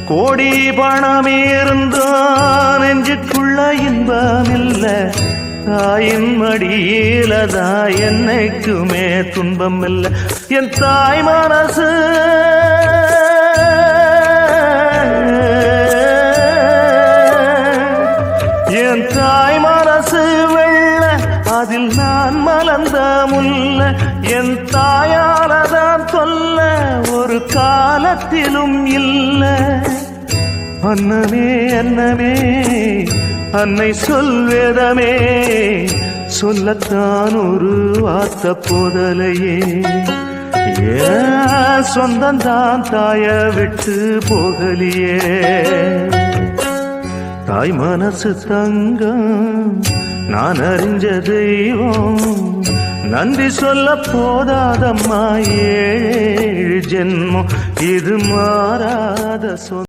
கோடி பணம் இருந்தான் நெஞ்சுக்குள்ள இன்பம் இல்ல, தாயின் மடியிலதா என்னைக்குமே துன்பம் இல்ல. என் தாய் மனசு என் தாய் மனசு வெள்ள, அதில் நான் மலர்ந்த முல்ல. என் தாயாலதான் சொல்ல ஒரு காலத்திலும் இல்ல. அன்னமே அன்னமே அன்னை சொல்வேதமே, சொல்லத்தான் ஒரு வார்த்தை போதலையே. ஏன் சொந்தந்தான் தாய விட்டு போகலியே. தாய் மனசு தங்கம் நான் அறிஞ்ச தெய்வம், நன்றி சொல்ல போதாதம்மா ஏழு ஜென்மம். இது மாறாத சொந்தம்.